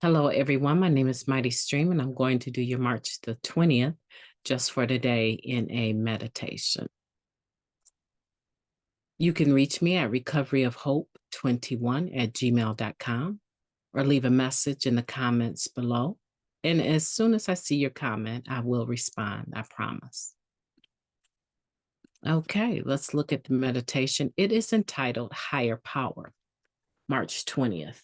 Hello, everyone. My name is MightyStream, and I'm going to do your March the 20th just for today in a meditation. You can reach me at recoveryofhope21@gmail.com or leave a message in the comments below. And as soon as I see your comment, I will respond, I promise. Okay, let's look at the meditation. It is entitled Higher Power, March 20th.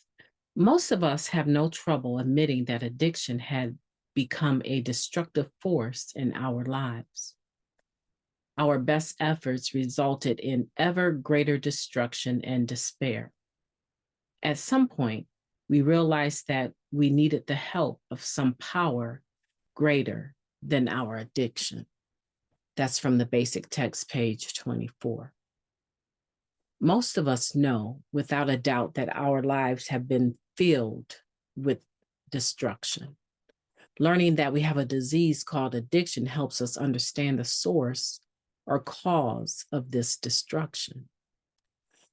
Most of us have no trouble admitting that addiction had become a destructive force in our lives. Our best efforts resulted in ever greater destruction and despair. At some point, we realized that we needed the help of some power greater than our addiction. That's from the basic text, page 24. Most of us know without a doubt that our lives have been filled with destruction. Learning that we have a disease called addiction helps us understand the source or cause of this destruction.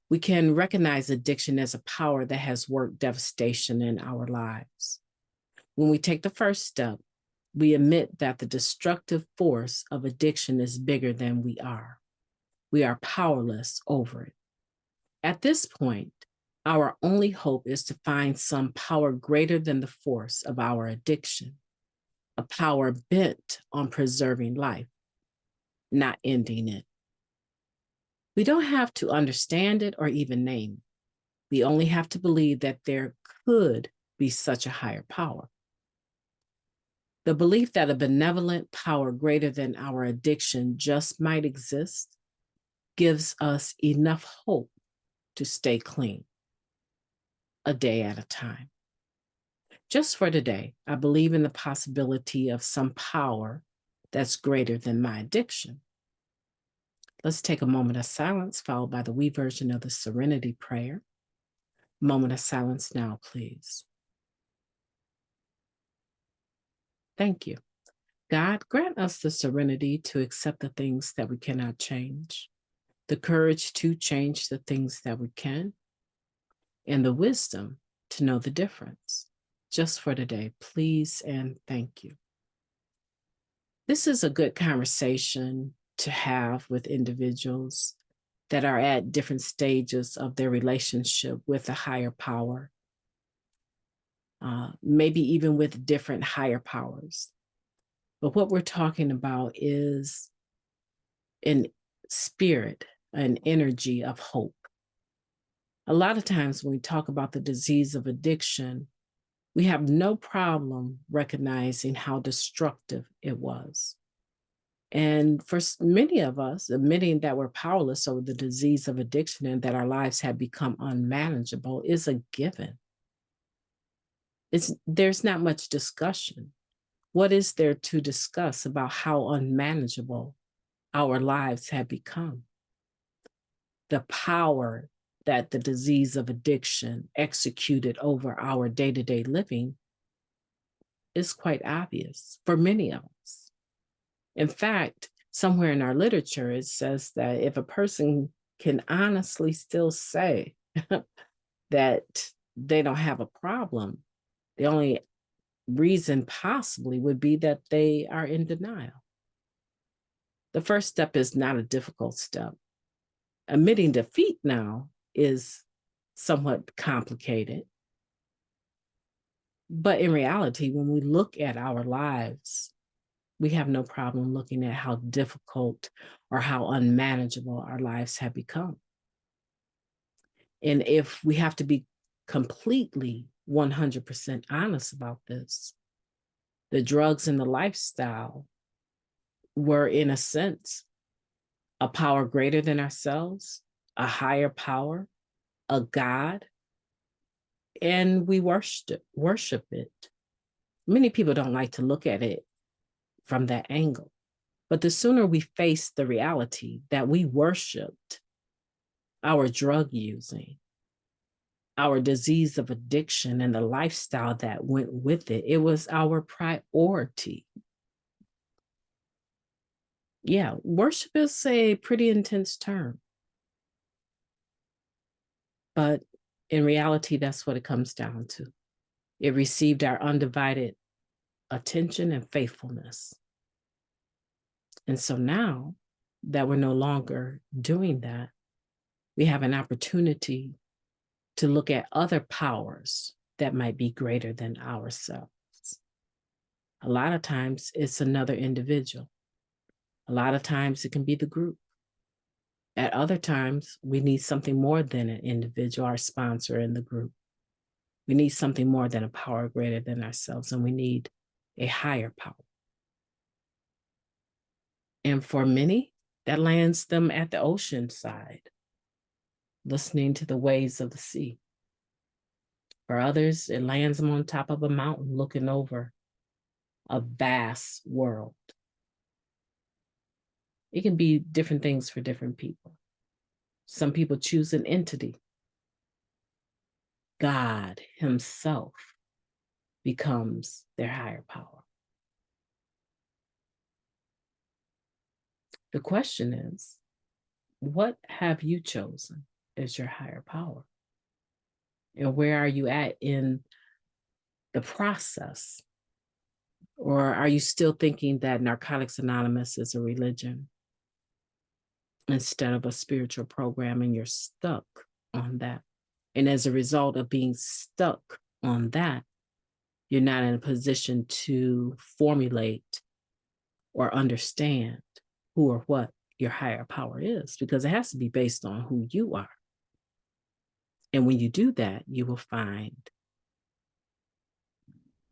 We can recognize addiction as a power that has worked devastation in our lives. When we take the first step, we admit that the destructive force of addiction is bigger than we are. We are powerless over it. At this point, our only hope is to find some power greater than the force of our addiction, a power bent on preserving life, not ending it. We don't have to understand it or even name it. We only have to believe that there could be such a higher power. The belief that a benevolent power greater than our addiction just might exist gives us enough hope to stay clean, a day at a time. Just for today, I believe in the possibility of some power that's greater than my addiction. Let's take a moment of silence, followed by the we version of the Serenity Prayer. Moment of silence now, please. Thank you. God, grant us the serenity to accept the things that we cannot change, the courage to change the things that we can, and the wisdom to know the difference. Just for today, please and thank you. This is a good conversation to have with individuals that are at different stages of their relationship with a higher power, maybe even with different higher powers. But what we're talking about is an spirit, an energy of hope. A lot of times when we talk about the disease of addiction, we have no problem recognizing how destructive it was. And for many of us, admitting that we're powerless over the disease of addiction and that our lives have become unmanageable is a given. There's not much discussion. What is there to discuss about how unmanageable our lives have become? The power that the disease of addiction executed over our day-to-day living is quite obvious for many of us. In fact, somewhere in our literature, it says that if a person can honestly still say that they don't have a problem, the only reason possibly would be that they are in denial. The first step is not a difficult step. Admitting defeat now is somewhat complicated. But in reality, when we look at our lives, we have no problem looking at how difficult or how unmanageable our lives have become. And if we have to be completely 100% honest about this, the drugs and the lifestyle were, in a sense, a power greater than ourselves, a higher power, a God, and we worship it. Many people don't like to look at it from that angle, but the sooner we face the reality that we worshiped our drug using, our disease of addiction, and the lifestyle that went with it, it was our priority. Yeah, worship is a pretty intense term. But in reality, that's what it comes down to. It received our undivided attention and faithfulness. And so now that we're no longer doing that, we have an opportunity to look at other powers that might be greater than ourselves. A lot of times it's another individual. A lot of times it can be the group. At other times, we need something more than an individual, our sponsor in the group. We need something more than a power greater than ourselves, and we need a higher power. And for many, that lands them at the ocean side, listening to the waves of the sea. For others, it lands them on top of a mountain, looking over a vast world. It can be different things for different people. Some people choose an entity. God himself becomes their higher power. The question is, what have you chosen as your higher power? And where are you at in the process? Or are you still thinking that Narcotics Anonymous is a religion instead of a spiritual program, and you're stuck on that? And as a result of being stuck on that, you're not in a position to formulate or understand who or what your higher power is, because it has to be based on who you are. And when you do that, you will find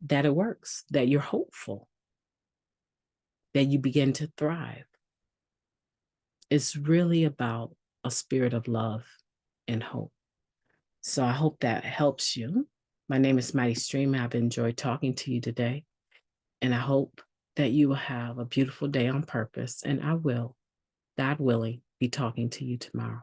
that it works, that you're hopeful, that you begin to thrive. It's really about a spirit of love and hope. So I hope that helps you. My name is Mighty Stream. I've enjoyed talking to you today. And I hope that you will have a beautiful day on purpose. And I will, God willing, be talking to you tomorrow.